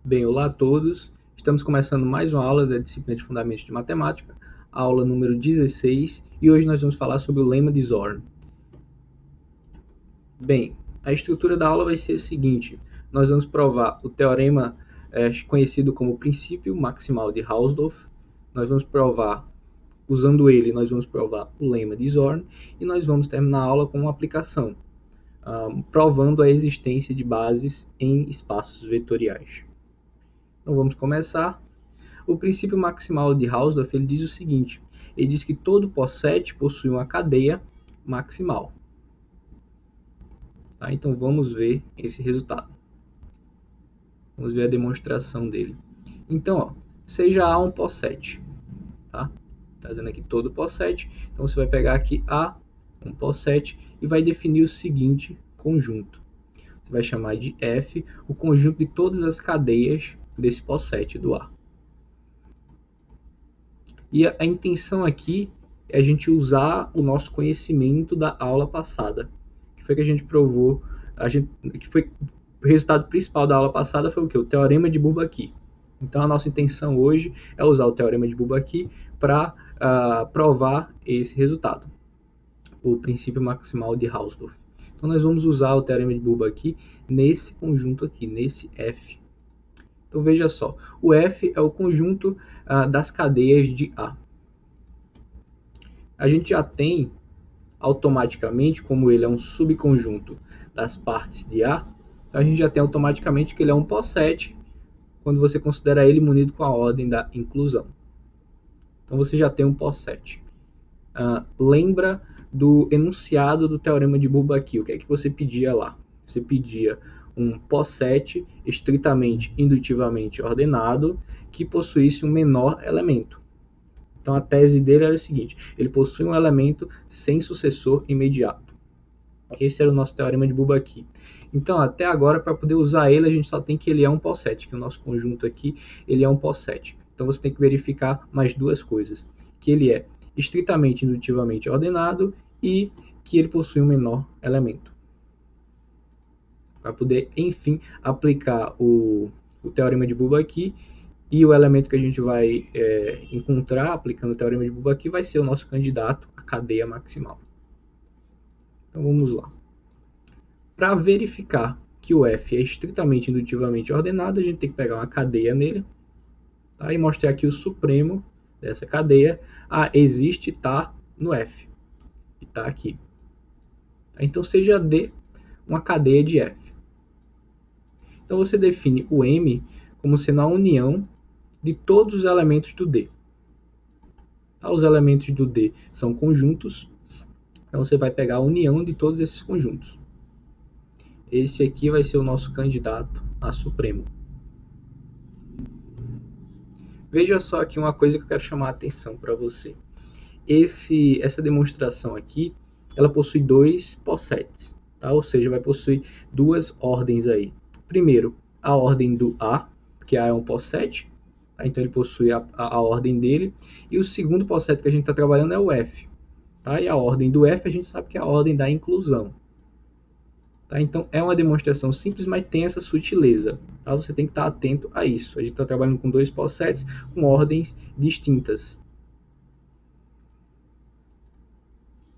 Bem, olá a todos. Estamos começando mais uma aula da disciplina de Fundamentos de Matemática, aula número 16, e hoje nós vamos falar sobre o lema de Zorn. Bem, a estrutura da aula vai ser a seguinte: nós vamos provar o teorema conhecido como princípio maximal de Hausdorff. Nós vamos provar, usando ele, nós vamos provar o lema de Zorn, e nós vamos terminar a aula com uma aplicação, provando a existência de bases em espaços vetoriais. Então vamos começar. O princípio maximal de Hausdorff ele diz o seguinte: ele diz que todo possete possui uma cadeia maximal. Tá? Então vamos ver esse resultado. Vamos ver a demonstração dele. Então, ó, seja A um possete, tá? Tá dizendo aqui todo possete. Então você vai pegar aqui A, um possete, e vai definir o seguinte conjunto. Você vai chamar de F o conjunto de todas as cadeias desse possete do A. E a intenção aqui é a gente usar o nosso conhecimento da aula passada, que foi que a gente provou, que foi o resultado principal da aula passada foi o que? O teorema de Bourbaki. Então a nossa intenção hoje é usar o teorema de Bourbaki para provar esse resultado, o princípio maximal de Hausdorff. Então nós vamos usar o teorema de Bourbaki nesse conjunto aqui, nesse F. Então veja só, o F é o conjunto das cadeias de A. A gente já tem automaticamente, como ele é um subconjunto das partes de A, a gente já tem automaticamente que ele é um possete quando você considera ele munido com a ordem da inclusão. Então você já tem um possete. Lembra do enunciado do teorema de Bourbaki? O que é que você pedia lá? Você pedia um possete estritamente indutivamente ordenado que possuísse um menor elemento. Então a tese dele era o seguinte: ele possui um elemento sem sucessor imediato. Esse era o nosso teorema de Bourbaki. Então até agora, para poder usar ele, a gente só tem que ele é um possete, que o nosso conjunto aqui ele é um possete. Então você tem que verificar mais duas coisas: que ele é estritamente indutivamente ordenado e que ele possui um menor elemento. Para poder, enfim, aplicar o teorema de Bourbaki, e o elemento que a gente vai encontrar aplicando o teorema de Bourbaki vai ser o nosso candidato à cadeia maximal. Então vamos lá. Para verificar que o F é estritamente indutivamente ordenado, a gente tem que pegar uma cadeia nele, tá? E mostrar que o supremo dessa cadeia existe, está no F, e está aqui. Então seja D uma cadeia de F. Então você define o M como sendo a união de todos os elementos do D. Os elementos do D são conjuntos, então você vai pegar a união de todos esses conjuntos. Esse aqui vai ser o nosso candidato a supremo. Veja só aqui uma coisa que eu quero chamar a atenção para você. Essa demonstração aqui, ela possui dois possetes, tá? Ou seja, vai possuir duas ordens aí. Primeiro, a ordem do A, que A é um possete, tá? Então ele possui a ordem dele. E o segundo possete que a gente está trabalhando é o F. Tá? E a ordem do F a gente sabe que é a ordem da inclusão. Tá? Então é uma demonstração simples, mas tem essa sutileza. Tá? Você tem que estar atento a isso. A gente está trabalhando com dois possets com ordens distintas.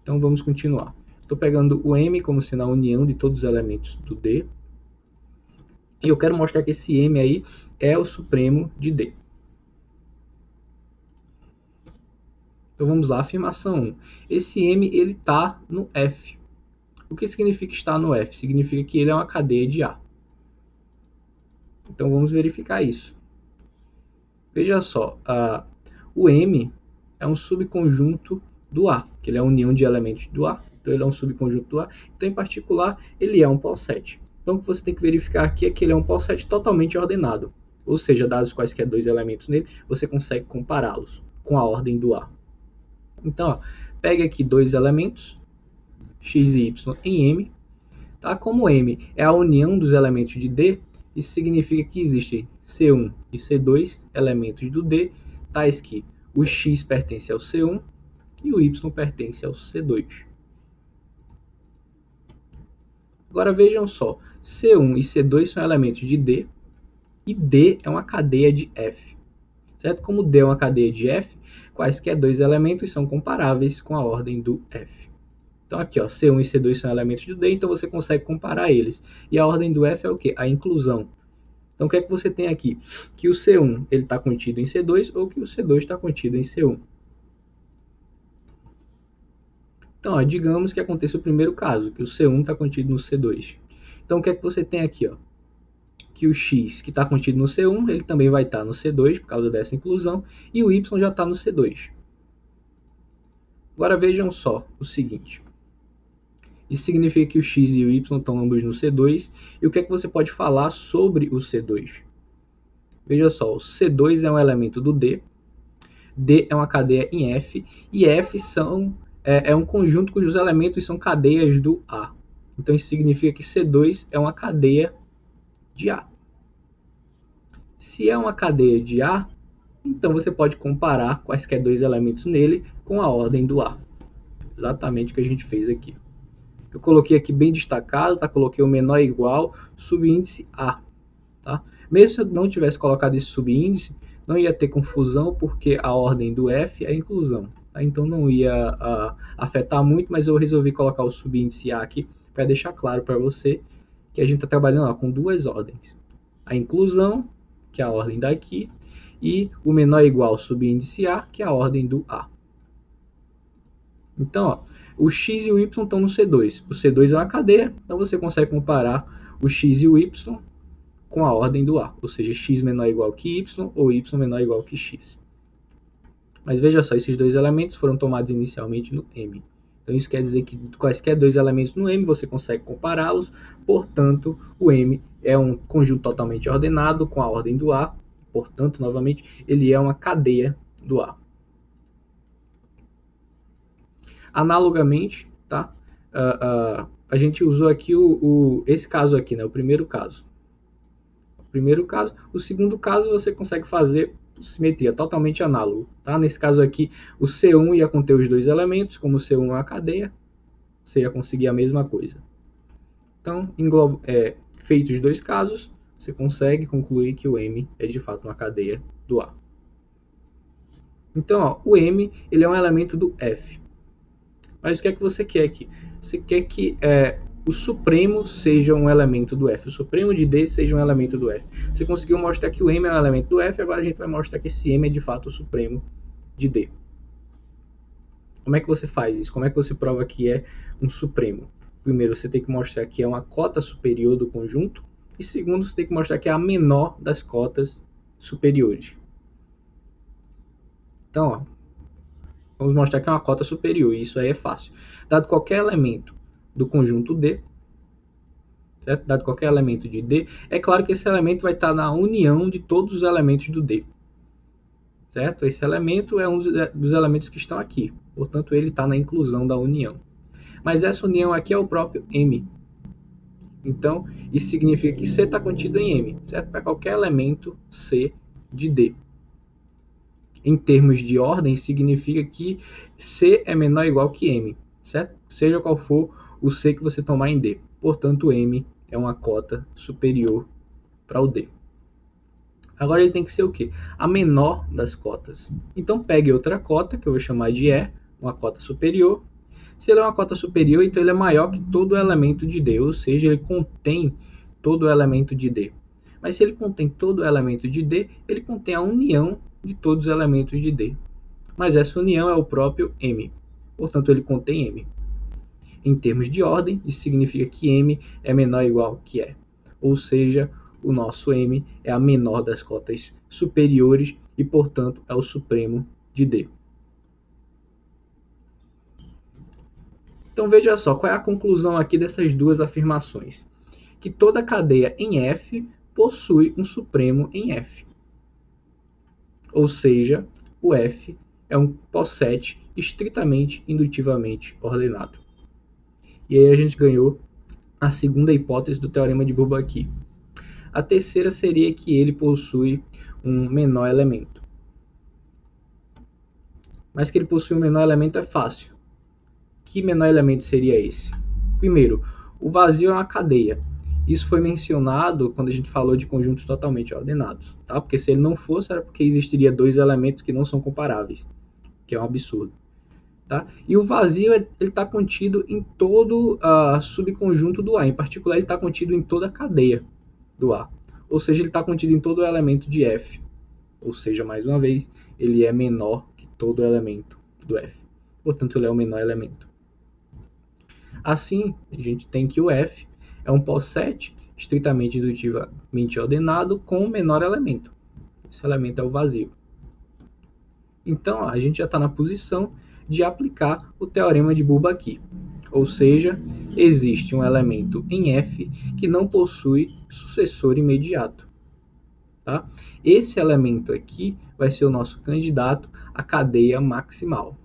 Então vamos continuar. Estou pegando o M como sendo a união de todos os elementos do D. E eu quero mostrar que esse M aí é o supremo de D. Então vamos lá, afirmação 1. Esse M ele está no F. O que significa estar no F? Significa que ele é uma cadeia de A. Então vamos verificar isso. Veja só, o M é um subconjunto do A, que ele é a união de elementos do A. Então ele é um subconjunto do A. Então, em particular, ele é um possete. Então o que você tem que verificar aqui é que ele é um possete totalmente ordenado. Ou seja, dados quaisquer dois elementos nele, você consegue compará-los com a ordem do A. Então, ó, pegue aqui dois elementos, x e y em M. Tá? Como M é a união dos elementos de D, isso significa que existem C1 e C2 elementos do D, tais que o x pertence ao C1 e o y pertence ao C2. Agora vejam só, C1 e C2 são elementos de D, e D é uma cadeia de F. Certo? Como D é uma cadeia de F, quaisquer dois elementos são comparáveis com a ordem do F. Então aqui, ó, C1 e C2 são elementos do D, então você consegue comparar eles. E a ordem do F é o quê? A inclusão. Então o que é que você tem aqui? Que o C1 está contido em C2 ou que o C2 está contido em C1. Então, ó, digamos que aconteça o primeiro caso, que o C1 está contido no C2. Então o que é que você tem aqui? Ó? Que o X que está contido no C1, ele também vai estar no C2 por causa dessa inclusão, e o Y já está no C2. Agora vejam só o seguinte. Isso significa que o X e o Y estão ambos no C2. E o que é que você pode falar sobre o C2? Veja só, o C2 é um elemento do D. D é uma cadeia em F. E F é um conjunto cujos elementos são cadeias do A. Então isso significa que C2 é uma cadeia de A. Se é uma cadeia de A, então você pode comparar quaisquer dois elementos nele com a ordem do A. Exatamente o que a gente fez aqui. Eu coloquei aqui bem destacado, tá? Coloquei o menor igual, subíndice A. Tá? Mesmo se eu não tivesse colocado esse subíndice, não ia ter confusão, porque a ordem do F é a inclusão. Tá? Então não ia afetar muito, mas eu resolvi colocar o subíndice A aqui para deixar claro para você que a gente está trabalhando com duas ordens. A inclusão, que é a ordem daqui, e o menor igual subíndice A, que é a ordem do A. Então, ó, o X e o Y estão no C2. O C2 é uma cadeia, então você consegue comparar o X e o Y com a ordem do A, ou seja, X menor ou igual que Y ou Y menor ou igual que X. Mas veja só, esses dois elementos foram tomados inicialmente no M. Então isso quer dizer que quaisquer dois elementos no M você consegue compará-los, portanto o M é um conjunto totalmente ordenado com a ordem do A, portanto, novamente, ele é uma cadeia do A. Analogamente, tá? A gente usou aqui esse caso aqui, né? O primeiro caso. O segundo caso você consegue fazer simetria, totalmente análogo. Tá? Nesse caso aqui, o C1 ia conter os dois elementos, como o C1 é uma cadeia, você ia conseguir a mesma coisa. Então, feitos os dois casos, você consegue concluir que o M é de fato uma cadeia do A. Então, ó, o M ele é um elemento do F. Mas o que é que você quer aqui? Você quer que o supremo seja um elemento do F, o supremo de D seja um elemento do F. Você conseguiu mostrar que o M é um elemento do F, agora a gente vai mostrar que esse M é de fato o supremo de D. Como é que você faz isso? Como é que você prova que é um supremo? Primeiro, você tem que mostrar que é uma cota superior do conjunto, e segundo, você tem que mostrar que é a menor das cotas superiores. Então, ó, vamos mostrar que é uma cota superior, e isso aí é fácil. Dado qualquer elemento do conjunto D, certo? Dado qualquer elemento de D, é claro que esse elemento vai estar na união de todos os elementos do D. Certo? Esse elemento é um dos elementos que estão aqui, portanto ele está na inclusão da união. Mas essa união aqui é o próprio M. Então, isso significa que C está contido em M, certo? Para qualquer elemento C de D. Em termos de ordem, significa que C é menor ou igual que M, certo? Seja qual for o C que você tomar em D. Portanto, M é uma cota superior para o D. Agora ele tem que ser o quê? A menor das cotas. Então pegue outra cota, que eu vou chamar de E, uma cota superior. Se ele é uma cota superior, então ele é maior que todo o elemento de D, ou seja, ele contém todo o elemento de D. Mas se ele contém todo o elemento de D, ele contém a união de todos os elementos de D. Mas essa união é o próprio M. Portanto, ele contém M. Em termos de ordem, isso significa que M é menor ou igual que E. Ou seja, o nosso M é a menor das cotas superiores e, portanto, é o supremo de D. Então veja só, qual é a conclusão aqui dessas duas afirmações? Que toda cadeia em F possui um supremo em F. Ou seja, o F é um posset estritamente indutivamente ordenado. E aí a gente ganhou a segunda hipótese do teorema de Bourbaki. A terceira seria que ele possui um menor elemento. Mas que ele possui um menor elemento é fácil. Que menor elemento seria esse? Primeiro, o vazio é uma cadeia. Isso foi mencionado quando a gente falou de conjuntos totalmente ordenados, tá? Porque se ele não fosse, era porque existiria dois elementos que não são comparáveis, que é um absurdo. Tá? E o vazio ele está contido em todo subconjunto do A, em particular ele está contido em toda a cadeia do A, ou seja, ele está contido em todo o elemento de F, ou seja, mais uma vez, ele é menor que todo o elemento do F, portanto ele é o menor elemento. Assim, a gente tem que o F é um POSSET estritamente indutivamente ordenado com o menor elemento. Esse elemento é o vazio. Então, a gente já está na posição de aplicar o teorema de Bourbaki. Ou seja, existe um elemento em F que não possui sucessor imediato. Tá? Esse elemento aqui vai ser o nosso candidato à cadeia maximal.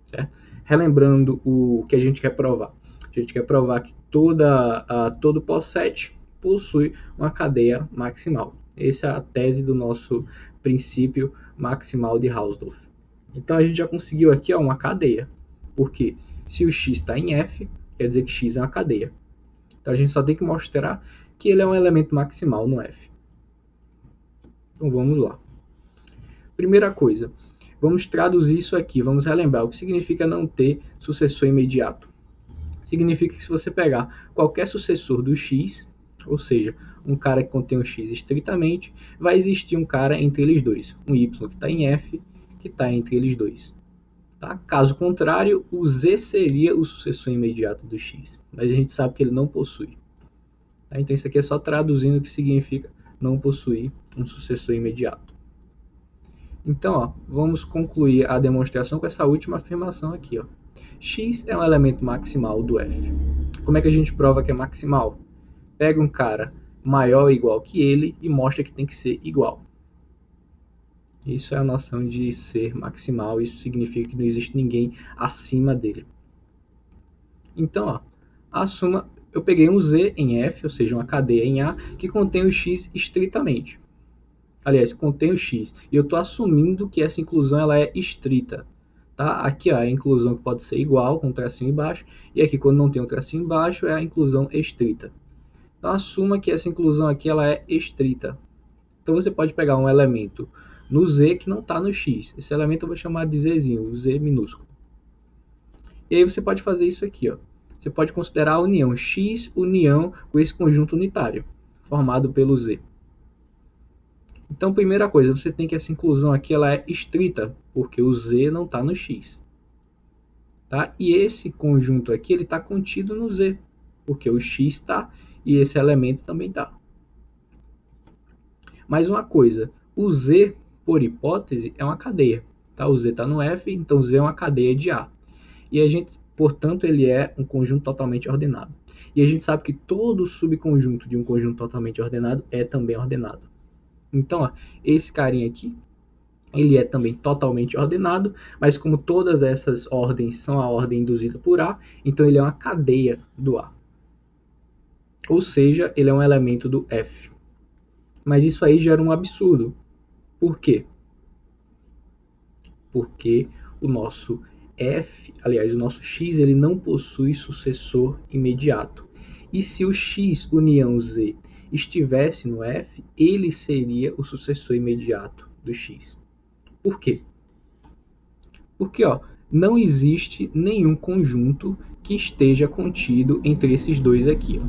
Certo? Relembrando o que a gente quer provar. A gente quer provar que todo POSSET possui uma cadeia maximal. Essa é a tese do nosso princípio maximal de Hausdorff. Então a gente já conseguiu aqui uma cadeia. Porque se o x está em F, quer dizer que x é uma cadeia. Então a gente só tem que mostrar que ele é um elemento maximal no F. Então vamos lá. Primeira coisa, vamos traduzir isso aqui, vamos relembrar o que significa não ter sucessor imediato. Significa que se você pegar qualquer sucessor do x, ou seja, um cara que contém um x estritamente, vai existir um cara entre eles dois, um y que está em F, que está entre eles dois. Tá? Caso contrário, o z seria o sucessor imediato do x, mas a gente sabe que ele não possui. Tá? Então isso aqui é só traduzindo o que significa não possuir um sucessor imediato. Então, ó, vamos concluir a demonstração com essa última afirmação aqui. Ó. X é um elemento maximal do F. Como é que a gente prova que é maximal? Pega um cara maior ou igual que ele e mostra que tem que ser igual. Isso é a noção de ser maximal, isso significa que não existe ninguém acima dele. Então, ó, assuma, eu peguei um Z em F, ou seja, uma cadeia em A, que contém o X estritamente. Aliás, contém o X. E eu estou assumindo que essa inclusão ela é estrita. Tá? Aqui ó, é a inclusão que pode ser igual, com um tracinho embaixo. E aqui, quando não tem um tracinho embaixo, é a inclusão estrita. Então, assuma que essa inclusão aqui ela é estrita. Então, você pode pegar um elemento no Z que não está no X. Esse elemento eu vou chamar de Zzinho, o Z minúsculo. E aí você pode fazer isso aqui. Ó. Você pode considerar a união X união com esse conjunto unitário, formado pelo Z. Então, primeira coisa, você tem que essa inclusão aqui ela é estrita, porque o Z não está no X. Tá? E esse conjunto aqui ele está contido no Z, porque o X está e esse elemento também está. Mais uma coisa, o Z, por hipótese, é uma cadeia. Tá? O Z está no F, então o Z é uma cadeia de A. E a gente, portanto, ele é um conjunto totalmente ordenado. E a gente sabe que todo subconjunto de um conjunto totalmente ordenado é também ordenado. Então, ó, esse carinha aqui, ele é também totalmente ordenado, mas como todas essas ordens são a ordem induzida por A, então ele é uma cadeia do A. Ou seja, ele é um elemento do F. Mas isso aí gera um absurdo. Por quê? Porque o nosso F, aliás, o nosso X, ele não possui sucessor imediato. E se o X união Z estivesse no F, ele seria o sucessor imediato do X. Por quê? Porque ó, não existe nenhum conjunto que esteja contido entre esses dois aqui. Ó.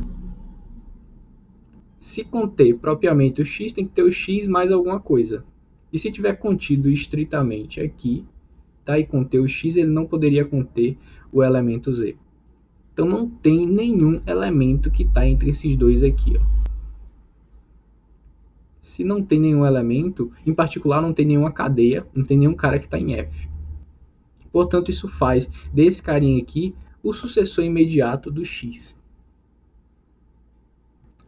Se conter propriamente o X, tem que ter o X mais alguma coisa. E se tiver contido estritamente aqui, tá, e conter o X, ele não poderia conter o elemento Z. Então não tem nenhum elemento que está entre esses dois aqui. Ó. Se não tem nenhum elemento, em particular não tem nenhuma cadeia, não tem nenhum cara que está em F. Portanto, isso faz desse carinha aqui o sucessor imediato do X.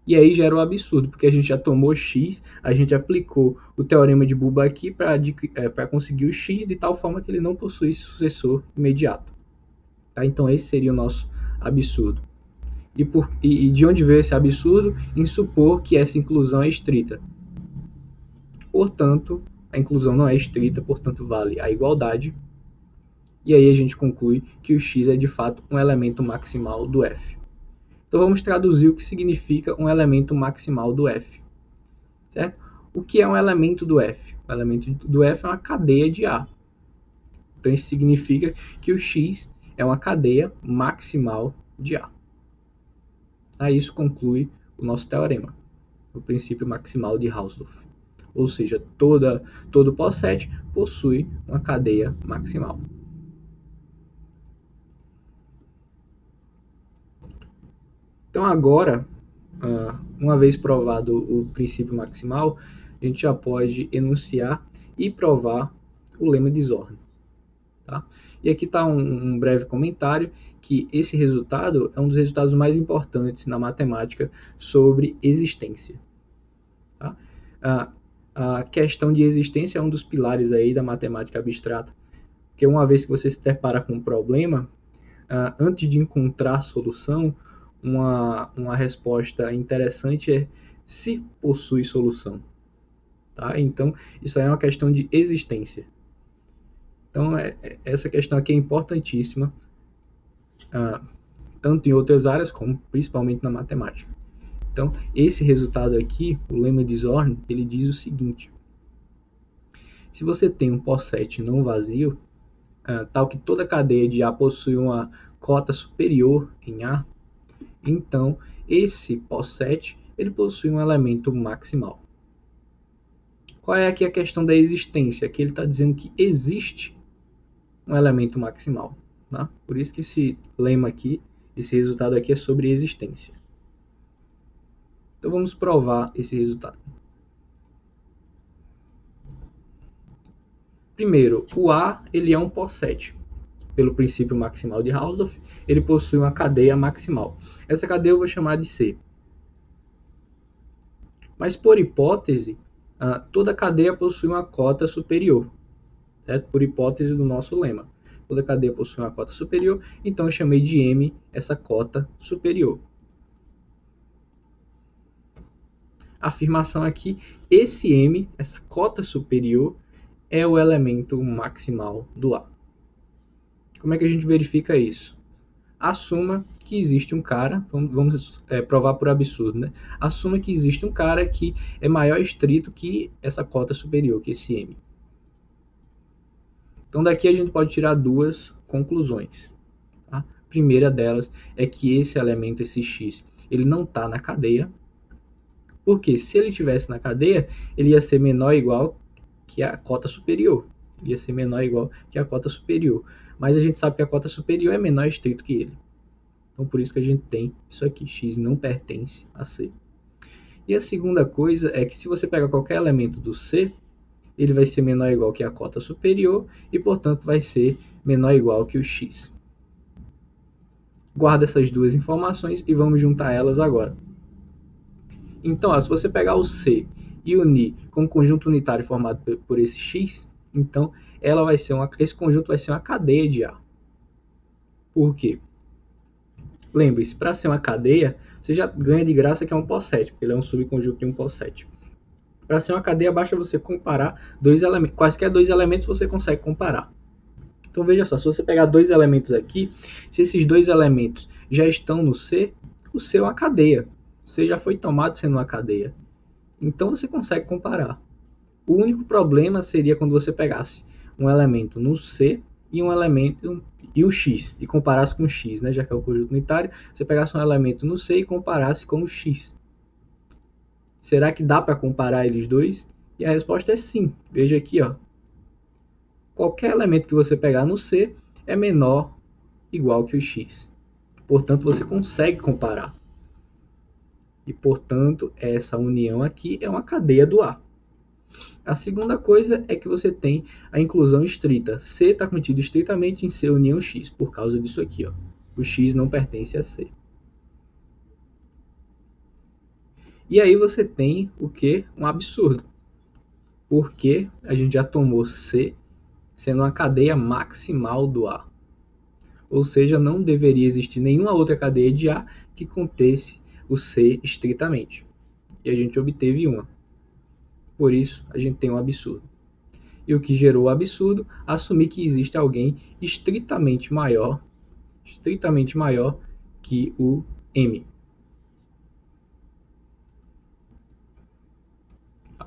E aí gera um absurdo, porque a gente já tomou X, a gente aplicou o teorema de Bourbaki para conseguir o X de tal forma que ele não possui sucessor imediato. Tá? Então esse seria o nosso absurdo. E de onde veio esse absurdo? Em supor que essa inclusão é estrita. Portanto, a inclusão não é estrita, portanto vale a igualdade. E aí a gente conclui que o X é de fato um elemento maximal do F. Então vamos traduzir o que significa um elemento maximal do F, certo? O que é um elemento do F? O elemento do F é uma cadeia de A. Então isso significa que o X é uma cadeia maximal de A. Aí isso conclui o nosso teorema, o princípio maximal de Hausdorff. Ou seja, todo poset possui uma cadeia maximal. Então agora, uma vez provado o princípio maximal, a gente já pode enunciar e provar o lema de Zorn. Tá? E aqui está um breve comentário que esse resultado é um dos resultados mais importantes na matemática sobre existência. Tá? A questão de existência é um dos pilares aí da matemática abstrata, porque uma vez que você se depara com um problema, antes de encontrar a solução, uma resposta interessante é se possui solução. Tá? Então, isso aí é uma questão de existência. Então, essa questão aqui é importantíssima, tanto em outras áreas, como principalmente na matemática. Então, esse resultado aqui, o lema de Zorn, ele diz o seguinte: se você tem um poset não vazio, tal que toda cadeia de A possui uma cota superior em A, então esse poset ele possui um elemento maximal. Qual é aqui a questão da existência? Aqui ele está dizendo que existe um elemento maximal. Tá? Por isso que esse lema aqui, esse resultado aqui é sobre existência. Então vamos provar esse resultado. Primeiro, o A ele é um poset. Pelo princípio maximal de Hausdorff, ele possui uma cadeia maximal. Essa cadeia eu vou chamar de C. Mas por hipótese, toda cadeia possui uma cota superior, certo? Por hipótese do nosso lema. Toda cadeia possui uma cota superior, então eu chamei de M essa cota superior. A afirmação aqui, esse M, essa cota superior, é o elemento maximal do A. Como é que a gente verifica isso? Assuma que existe um cara, vamos provar por absurdo, né? Assuma que existe um cara que é maior estrito que essa cota superior, que esse M. Então daqui a gente pode tirar duas conclusões. Tá? A primeira delas é que esse elemento, esse X, ele não está na cadeia, porque se ele estivesse na cadeia, ele ia ser menor ou igual que a cota superior. Ele ia ser menor ou igual que a cota superior. Mas a gente sabe que a cota superior é menor estrito que ele. Então, por isso que a gente tem isso aqui, X não pertence a C. E a segunda coisa é que se você pegar qualquer elemento do C, ele vai ser menor ou igual que a cota superior e, portanto, vai ser menor ou igual que o X. Guarda essas duas informações e vamos juntar elas agora. Então, se você pegar o C e unir com o conjunto unitário formado por esse X, então esse conjunto vai ser uma cadeia de A. Por quê? Lembre-se, para ser uma cadeia, você já ganha de graça que é um poset, porque ele é um subconjunto de um poset. Para ser uma cadeia, basta você comparar dois elementos. Quaisquer dois elementos você consegue comparar. Então veja só, se você pegar dois elementos aqui, se esses dois elementos já estão no C, o C é uma cadeia. O C já foi tomado sendo uma cadeia. Então você consegue comparar. O único problema seria quando você pegasse um elemento no C e um elemento e o X, e comparasse com o X, né, já que é o conjunto unitário, você pegasse um elemento no C e comparasse com o X. Será que dá para comparar eles dois? E a resposta é sim. Veja aqui, ó. Qualquer elemento que você pegar no C é menor igual que o X. Portanto, você consegue comparar. E, portanto, essa união aqui é uma cadeia do A. A segunda coisa é que você tem a inclusão estrita. C está contido estritamente em C união X, por causa disso aqui. Ó. O X não pertence a C. E aí você tem o que? Um absurdo. Porque a gente já tomou C sendo uma cadeia maximal do A. Ou seja, não deveria existir nenhuma outra cadeia de A que contesse o C estritamente. E a gente obteve uma. Por isso, a gente tem um absurdo. E o que gerou o absurdo? Assumir que existe alguém estritamente maior que o M.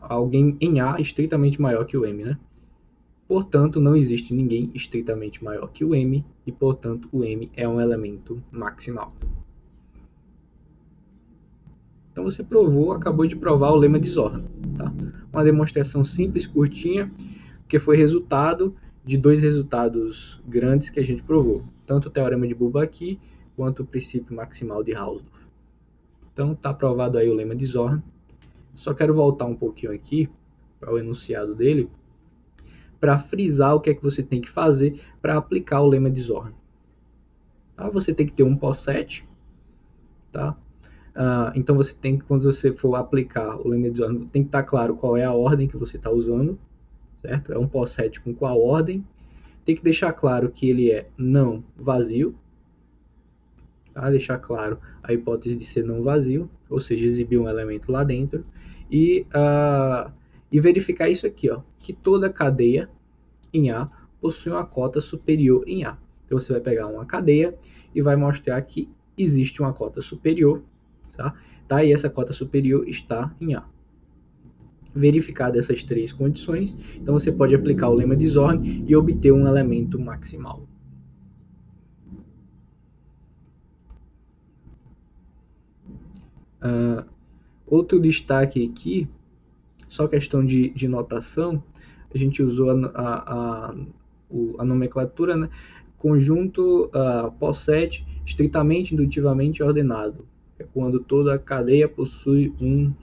alguém em A estritamente maior que o M, né? Portanto, não existe ninguém estritamente maior que o M e, portanto, o M é um elemento maximal. Então você acabou de provar o lema de Zorn. Tá? Uma demonstração simples, curtinha, que foi resultado de dois resultados grandes que a gente provou. Tanto o teorema de Bourbaki quanto o princípio maximal de Hausdorff. Então está provado aí o lema de Zorn. Só quero voltar um pouquinho aqui para o enunciado dele, para frisar o que é que você tem que fazer para aplicar o lema de Zorn. Tá? Você tem que ter um POSSET, tá? Então você tem que, quando você for aplicar o lema de Zorn, tem que estar claro qual é a ordem que você está usando, certo? É um POSSET com qual ordem. Tem que deixar claro que ele é não vazio, tá? Deixar claro a hipótese de ser não vazio, ou seja, exibir um elemento lá dentro, e verificar isso aqui, ó, que toda cadeia em A possui uma cota superior em A. Então você vai pegar uma cadeia e vai mostrar que existe uma cota superior, tá? E essa cota superior está em A. Verificadas essas três condições, então você pode aplicar o lema de Zorn e obter um elemento maximal. Outro destaque aqui, só questão de notação, a gente usou a nomenclatura, né? Conjunto POSSET estritamente indutivamente ordenado. É quando toda a cadeia possui um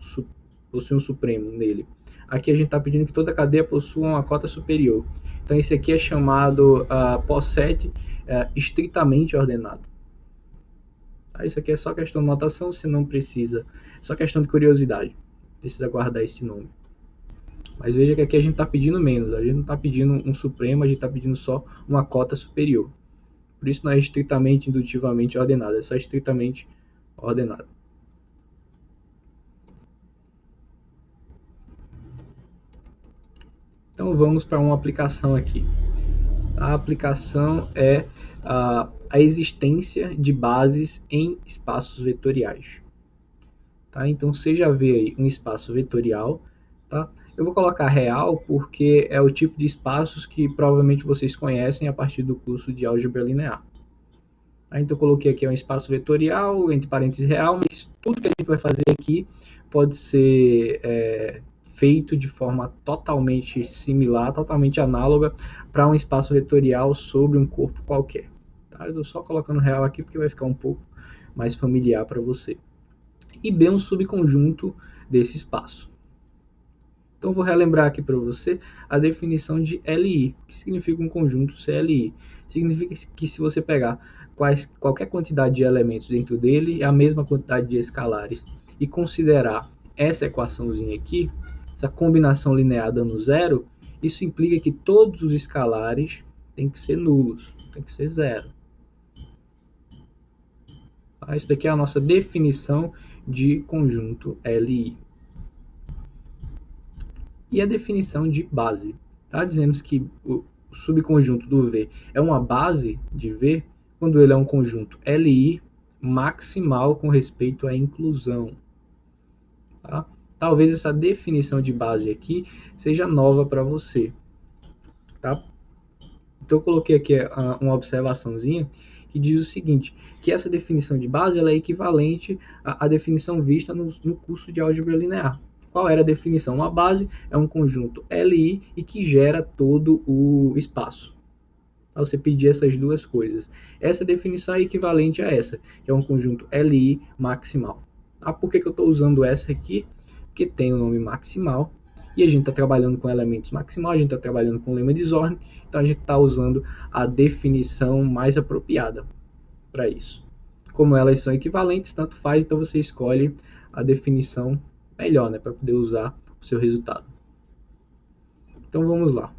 supremo nele. Aqui a gente está pedindo que toda a cadeia possua uma cota superior. Então esse aqui é chamado POSSET estritamente ordenado. Isso aqui é só questão de notação, você não precisa. É só questão de curiosidade. Precisa guardar esse nome. Mas veja que aqui a gente está pedindo menos. A gente não está pedindo um supremo, a gente está pedindo só uma cota superior. Por isso não é estritamente indutivamente ordenado, é só estritamente ordenado. Então vamos para uma aplicação aqui. A aplicação é a existência de bases em espaços vetoriais. Tá? Então você já vê aí um espaço vetorial. Tá? Eu vou colocar real porque é o tipo de espaços que provavelmente vocês conhecem a partir do curso de álgebra linear. Então eu coloquei aqui um espaço vetorial, entre parênteses real, mas tudo que a gente vai fazer aqui pode ser feito de forma totalmente similar, totalmente análoga para um espaço vetorial sobre um corpo qualquer. Tá? Eu estou só colocando real aqui porque vai ficar um pouco mais familiar para você. E B é um subconjunto desse espaço. Então vou relembrar aqui para você a definição de LI, que significa um conjunto CLI. Significa que se você pegar qualquer quantidade de elementos dentro dele e a mesma quantidade de escalares e considerar essa equaçãozinha aqui, essa combinação linear dando zero, isso implica que todos os escalares têm que ser nulos, tem que ser zero. Tá? Isso daqui é a nossa definição de conjunto LI. E a definição de base. Tá? Dizemos que o subconjunto do V é uma base de V quando ele é um conjunto LI maximal com respeito à inclusão. Tá? Talvez essa definição de base aqui seja nova para você. Tá? Então eu coloquei aqui uma observaçãozinha que diz o seguinte, que essa definição de base ela é equivalente à definição vista no curso de álgebra linear. Qual era a definição? Uma base é um conjunto LI e que gera todo o espaço. Você pedir essas duas coisas. Essa definição é equivalente a essa, que é um conjunto LI maximal. Por que eu estou usando essa aqui? Porque tem o nome maximal e a gente está trabalhando com elementos maximal, a gente está trabalhando com o lema de Zorn, então a gente está usando a definição mais apropriada para isso. Como elas são equivalentes, tanto faz, então você escolhe a definição melhor, né, para poder usar o seu resultado. Então vamos lá.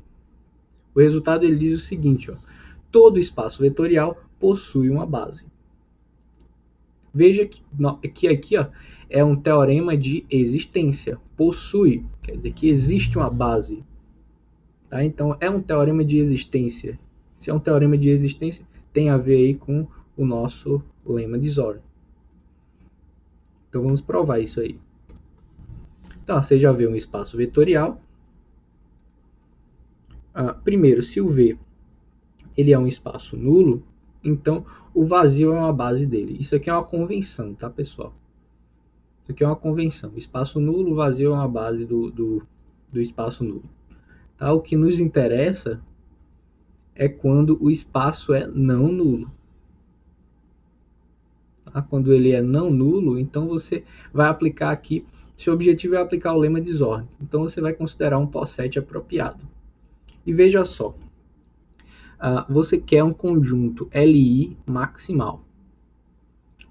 O resultado ele diz o seguinte, ó, todo espaço vetorial possui uma base. Veja que aqui ó, é um teorema de existência. Possui, quer dizer que existe uma base. Tá? Então é um teorema de existência. Se é um teorema de existência, tem a ver aí com o nosso lema de Zorn. Então vamos provar isso aí. Então, você já vê um espaço vetorial. Primeiro, se o V ele é um espaço nulo, então o vazio é uma base dele. Isso aqui é uma convenção, tá, pessoal? Isso aqui é uma convenção. Espaço nulo, vazio é uma base do espaço nulo. Tá? O que nos interessa é quando o espaço é não nulo. Tá? Quando ele é não nulo, então você vai aplicar aqui, seu objetivo é aplicar o lema de Zorn. Então você vai considerar um poset apropriado. E veja só, você quer um conjunto Li maximal.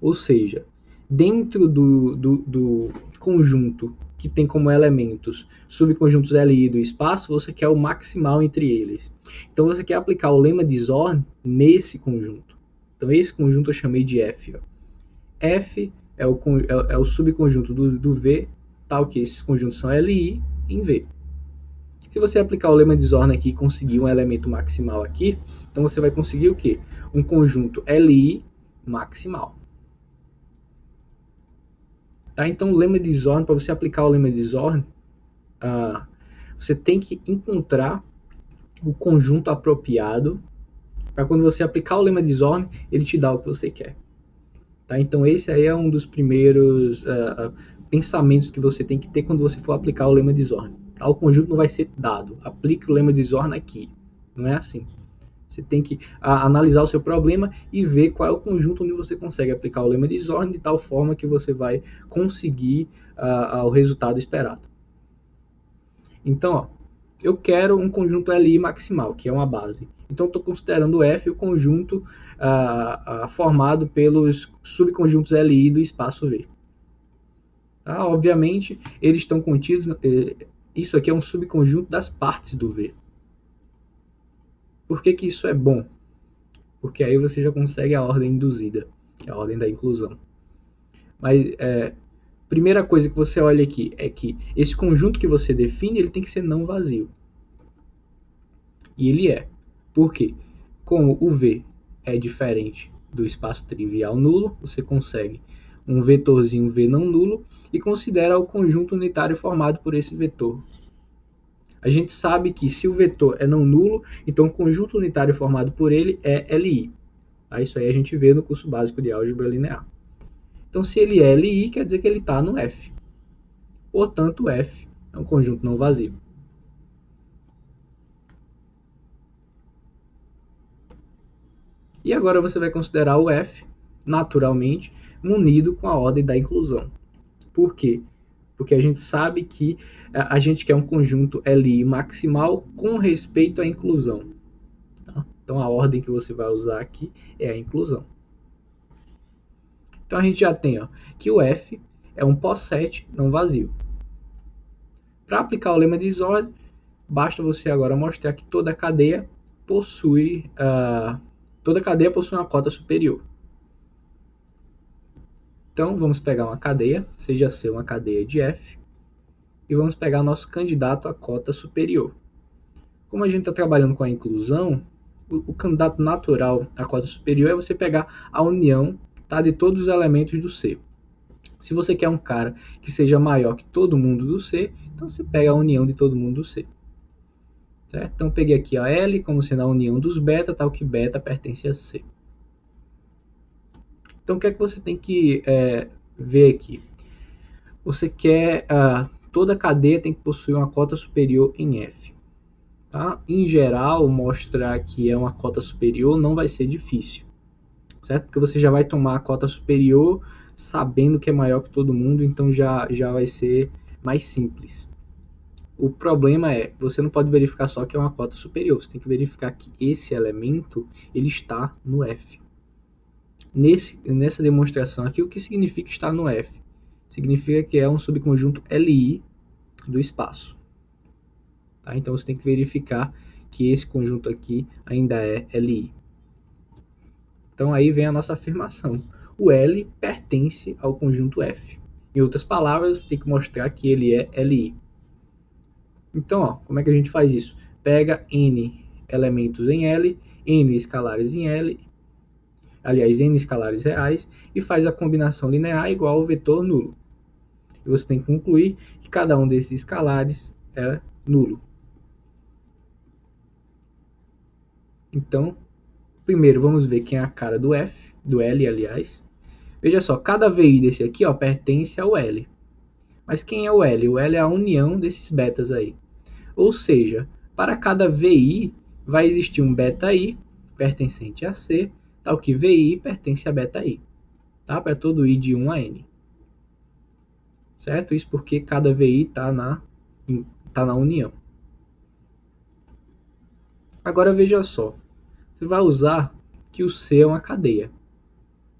Ou seja, dentro do conjunto que tem como elementos subconjuntos Li do espaço, você quer o maximal entre eles. Então você quer aplicar o lema de Zorn nesse conjunto. Então esse conjunto eu chamei de F. Ó. F é o subconjunto do V, tal que esses conjuntos são Li em V. Se você aplicar o lema de Zorn aqui e conseguir um elemento maximal aqui, então você vai conseguir o quê? Um conjunto Li maximal. Tá? Então, o lema de Zorn, para você aplicar o lema de Zorn, você tem que encontrar o conjunto apropriado para quando você aplicar o lema de Zorn, ele te dá o que você quer. Tá? Então, esse aí é um dos primeiros pensamentos que você tem que ter quando você for aplicar o lema de Zorn. Tá? O conjunto não vai ser dado. Aplique o lema de Zorn aqui. Não é assim. Você tem que analisar o seu problema e ver qual é o conjunto onde você consegue aplicar o lema de Zorn de tal forma que você vai conseguir o resultado esperado. Então, ó, eu quero um conjunto Li maximal, que é uma base. Então, estou considerando F o conjunto formado pelos subconjuntos Li do espaço V. Tá? Obviamente, eles estão contidos... Isso aqui é um subconjunto das partes do V. Por que que isso é bom? Porque aí você já consegue a ordem induzida, que é a ordem da inclusão. Mas primeira coisa que você olha aqui é que esse conjunto que você define, ele tem que ser não vazio. E ele é. Por quê? Como o V é diferente do espaço trivial nulo, você consegue um vetorzinho V não nulo e considera o conjunto unitário formado por esse vetor. A gente sabe que se o vetor é não nulo, então o conjunto unitário formado por ele é Li. Tá? Isso aí a gente vê no curso básico de álgebra linear. Então, se ele é Li, quer dizer que ele está no F. Portanto, o F é um conjunto não vazio. E agora você vai considerar o F, naturalmente, munido com a ordem da inclusão. Por quê? Porque a gente sabe que a gente quer um conjunto Li maximal com respeito à inclusão. Tá? Então, a ordem que você vai usar aqui é a inclusão. Então, a gente já tem que o F é um poset não vazio. Para aplicar o lema de Zorn, basta você agora mostrar que toda cadeia possui uma cota superior. Então, vamos pegar uma cadeia, seja C uma cadeia de F, e vamos pegar nosso candidato à cota superior. Como a gente está trabalhando com a inclusão, o candidato natural à cota superior é você pegar a união de todos os elementos do C. Se você quer um cara que seja maior que todo mundo do C, então você pega a união de todo mundo do C. Certo? Então, peguei aqui a L como sendo a união dos beta, tal que beta pertence a C. Então, o que é que você tem que ver aqui? Você quer... toda cadeia tem que possuir uma cota superior em F. Tá? Em geral, mostrar que é uma cota superior não vai ser difícil. Certo? Porque você já vai tomar a cota superior sabendo que é maior que todo mundo, então já vai ser mais simples. O problema é, você não pode verificar só que é uma cota superior, você tem que verificar que esse elemento ele está no F. Nessa demonstração aqui, o que significa estar no F? Significa que é um subconjunto Li do espaço. Tá? Então você tem que verificar que esse conjunto aqui ainda é Li. Então aí vem a nossa afirmação. O L pertence ao conjunto F. Em outras palavras, você tem que mostrar que ele é Li. Então, como é que a gente faz isso? Pega N elementos em L, N escalares em L, aliás, N escalares reais, e faz a combinação linear igual ao vetor nulo. E você tem que concluir que cada um desses escalares é nulo. Então, primeiro vamos ver quem é a cara do F, do L, aliás. Veja só, cada VI desse aqui ó, pertence ao L. Mas quem é o L? O L é a união desses betas aí. Ou seja, para cada VI vai existir um beta I pertencente a C, tal que VI pertence a beta I. Tá? Para todo I de 1 a N. Certo? Isso porque cada VI está na união. Agora veja só. Você vai usar que o C é uma cadeia.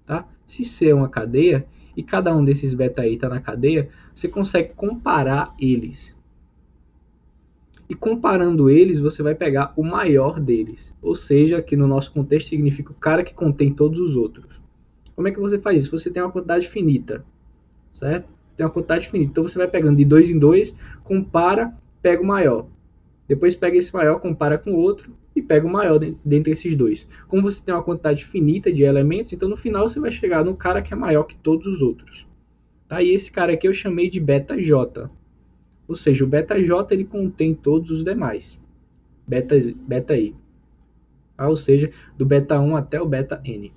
Tá? Se C é uma cadeia e cada um desses beta I está na cadeia, você consegue comparar eles. E comparando eles, você vai pegar o maior deles. Ou seja, que no nosso contexto significa o cara que contém todos os outros. Como é que você faz isso? Você tem uma quantidade finita, certo? Tem uma quantidade finita. Então você vai pegando de 2 em 2, compara, pega o maior. Depois pega esse maior, compara com o outro e pega o maior dentre esses dois. Como você tem uma quantidade finita de elementos, então no final você vai chegar no cara que é maior que todos os outros. Tá? E esse cara aqui eu chamei de beta J. Ou seja, o beta J ele contém todos os demais. Beta I. Tá? Ou seja, do beta 1 até o beta N.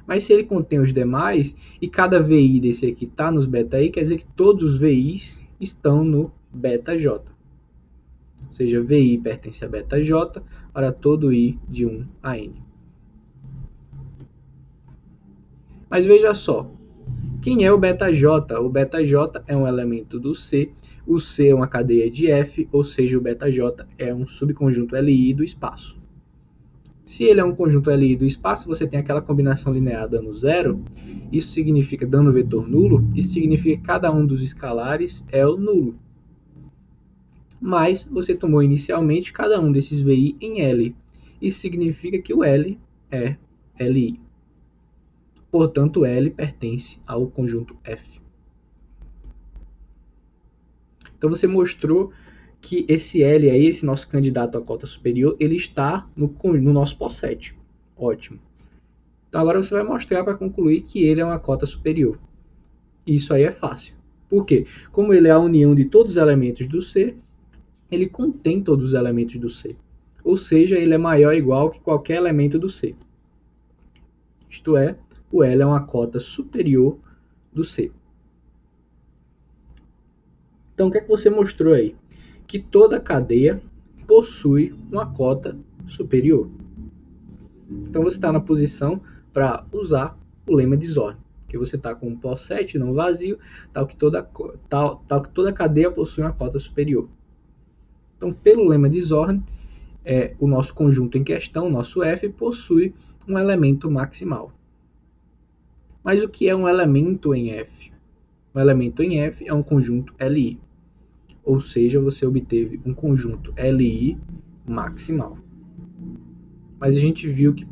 Mas se ele contém os demais, e cada VI desse aqui está nos beta I, quer dizer que todos os VIs estão no beta J. Ou seja, VI pertence a beta J para todo I de 1 a N. Mas veja só, quem é o beta J? O beta J é um elemento do C, o C é uma cadeia de F, ou seja, o beta J é um subconjunto LI do espaço. Se ele é um conjunto LI do espaço, você tem aquela combinação linear dando zero, isso significa dando vetor nulo, isso significa que cada um dos escalares é o nulo. Mas você tomou inicialmente cada um desses VI em L, isso significa que o L é LI. Portanto, L pertence ao conjunto F. Então você mostrou que esse L aí, esse nosso candidato à cota superior, ele está no nosso POSSET. Ótimo. Então agora você vai mostrar para concluir que ele é uma cota superior. Isso aí é fácil. Por quê? Como ele é a união de todos os elementos do C, ele contém todos os elementos do C. Ou seja, ele é maior ou igual que qualquer elemento do C. Isto é, o L é uma cota superior do C. Então, o que é que você mostrou aí? Que toda cadeia possui uma cota superior. Então, você está na posição para usar o lema de Zorn, que você está com um POSSET não vazio, tal que toda cadeia possui uma cota superior. Então, pelo lema de Zorn, o nosso conjunto em questão, o nosso F, possui um elemento maximal. Mas o que é um elemento em F? Um elemento em F é um conjunto LI. Ou seja, você obteve um conjunto LI maximal. Mas a gente viu que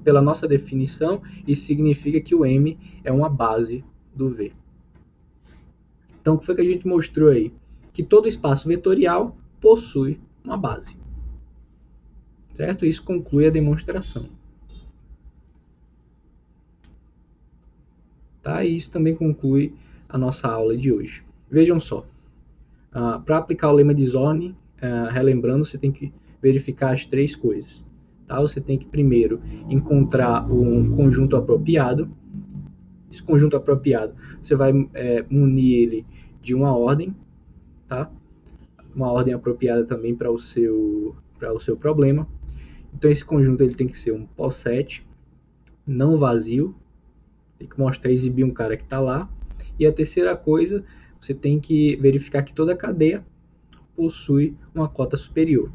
pela nossa definição, isso significa que o M é uma base do V. Então, o que foi que a gente mostrou aí? Que todo espaço vetorial possui uma base. Certo? Isso conclui a demonstração. Tá? E isso também conclui a nossa aula de hoje. Vejam só. Para aplicar o lema de Zorn, relembrando, você tem que verificar as três coisas. Tá? Você tem que primeiro encontrar um conjunto apropriado. Esse conjunto apropriado, você vai munir ele de uma ordem, tá? Uma ordem apropriada também para o seu problema. Então esse conjunto ele tem que ser um POSSET não vazio, tem que mostrar, exibir um cara que está lá. E a terceira coisa, você tem que verificar que toda cadeia possui uma cota superior.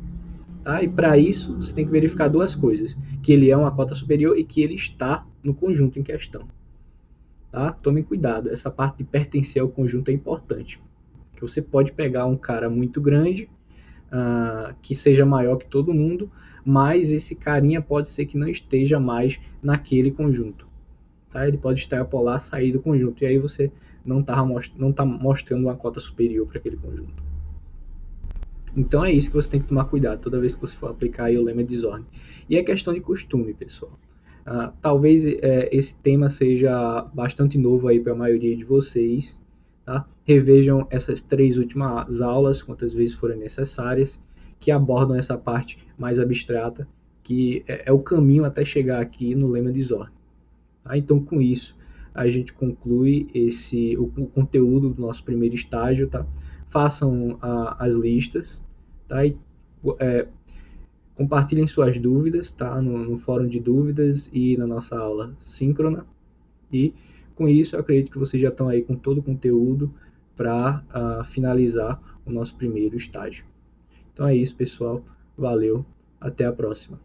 Tá? E para isso, você tem que verificar duas coisas, que ele é uma cota superior e que ele está no conjunto em questão. Tá? Tomem cuidado, essa parte de pertencer ao conjunto é importante. Que você pode pegar um cara muito grande, que seja maior que todo mundo, mas esse carinha pode ser que não esteja mais naquele conjunto. Tá? Ele pode extrapolar, sair do conjunto, e aí você não está mostrando uma cota superior para aquele conjunto. Então é isso que você tem que tomar cuidado toda vez que você for aplicar aí o lema de Zorn. E é questão de costume, pessoal. Talvez esse tema seja bastante novo aí para a maioria de vocês, tá? Revejam essas 3 últimas aulas, quantas vezes forem necessárias, que abordam essa parte mais abstrata, que é o caminho até chegar aqui no lema de Zorn. Tá? Então, com isso, a gente conclui o conteúdo do nosso primeiro estágio. Tá? Façam as listas, tá? E, compartilhem suas dúvidas, tá? No fórum de dúvidas e na nossa aula síncrona. E com isso, eu acredito que vocês já estão aí com todo o conteúdo para finalizar o nosso primeiro estágio. Então é isso, pessoal. Valeu. Até a próxima.